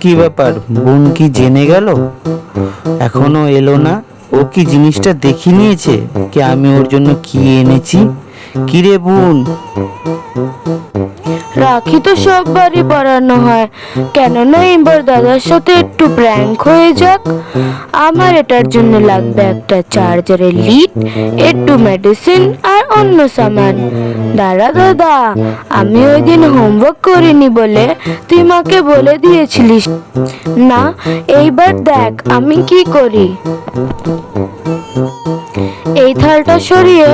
কি ব্যাপার, বোন কি জেনে গেল? এখনো এলো না? ও কি জিনিসটা দেখে নিয়েছে কি আমি ওর জন্য কি এনেছি? কি রে বোন? রাখি তো সববারই পরানো হয়, কেননা এবার দাদার সাথে একটু প্র্যাঙ্ক হয়ে যাক। আমার এটার জন্য লাগবে একটা চার্জারের লিড, একটু মেডিসিন আর অন্য সামান। দাঁড়া দাদা, আমি ওই দিন হোমওয়ার্ক করিনি বলে তুই মাকে বলে দিয়েছিলিস না। এইবার দেখ আমি কি করি। এই থালটা সরিয়ে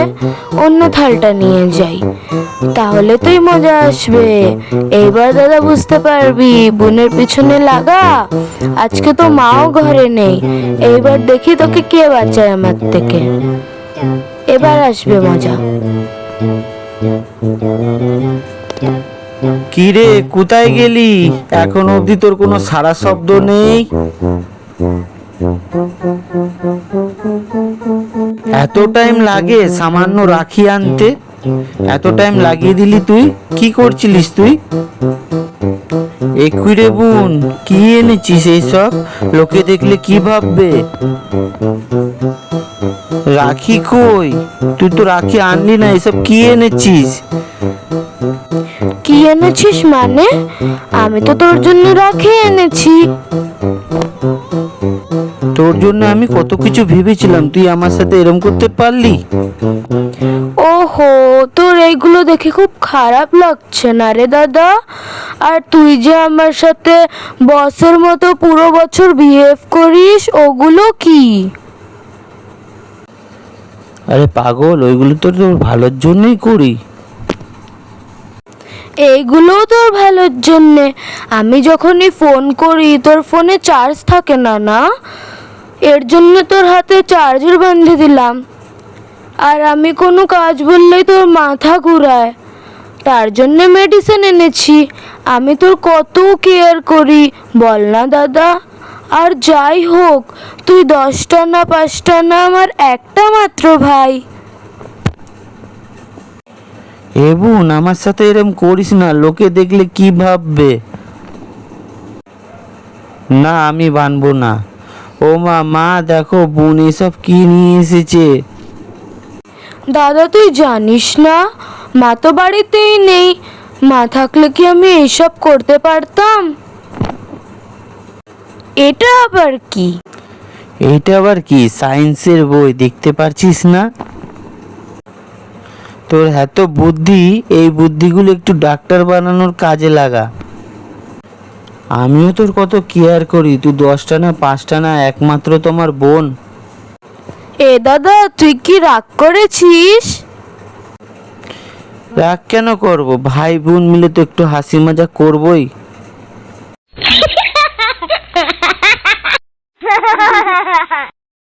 অন্য থালটা নিয়ে যাই, তাহলে তুই মজা আসবে। এইবার দাদা বুঝতে পারবি, বোনের পিছনে লাগা। আজকে তো মাও ঘরে নেই, এইবার দেখি তোকে কে বাঁচায় আমার থেকে। এবার আসবে মজা। কি রে, কোথায় গেলি? এখন অবধি তোর কোনো সারা শব্দ নেই। এত টাইম লাগে সামান্য রাখি আনতে? এত টাইম লাগিয়ে দিলি তুই? কি করছিলিস তুই? একুই রে বোন, কি এনেছিস এইসব? লোকে দেখলে কি ভাববে? রাখি কই? তুই তো রাখি আনলি না, এসব কি এনেছিস? কি এনেছিস মানে? আমি তো তোর জন্য রাখি এনেছি। তোর জন্য আমি কত কিছু ভেবেছিলাম, তুই আমার সাথে এরম করতে পারলি? ওহো, তোর এইগুলো দেখে খুব খারাপ লাগছে না রে দাদা? আর তুই যে আমার সাথে বসের মতো পুরো বছর বিহেভ করিস, ওগুলো কি? আরে পাগল, ওইগুলো তো তোর ভালোর জন্যই করি। এইগুলো তোর ভালোর জন্যে। আমি যখনই ফোন করি তোর ফোনে চার্জ থাকে না, না এর জন্য তোর হাতে চার্জার বেঁধে দিলাম। আর আমি কোনো কাজ বললেই তোর মাথা ঘুরায়, তার জন্যে মেডিসিন এনেছি। আমি তোর কত কেয়ার করি বল না দাদা। আর যাই হোক, তুই 10টা না 5টা না, আমার একটা মাত্র ভাই। এ বোন, আমার সাথে এরম করিস না, লোকে দেখলে কি ভাববে? না, আমি বানবো না। ও মা, মা দেখো বোন এসব কি নিয়ে এসেছে। দাদা তুই জানিস না, মা তো বাড়িতেই নেই। মা থাকলে কি আমি এইসব করতে পারতাম? এটা আবার কি? এইটা আবার কি? সায়েন্সের বই, দেখতে পারছিস না? তোর এত বুদ্ধি, এই বুদ্ধিগুলো একটু ডাক্তার বানানোর কাজে লাগা। আমিও তোর কত কেয়ার করি, তুই 10টা না 5টা না, একমাত্র তোমার বোন। এ দাদা, তুই কি রাগ করেছিস? রাগ কেন করব? ভাই বোন মিলে তো একটু হাসি মজা করবই।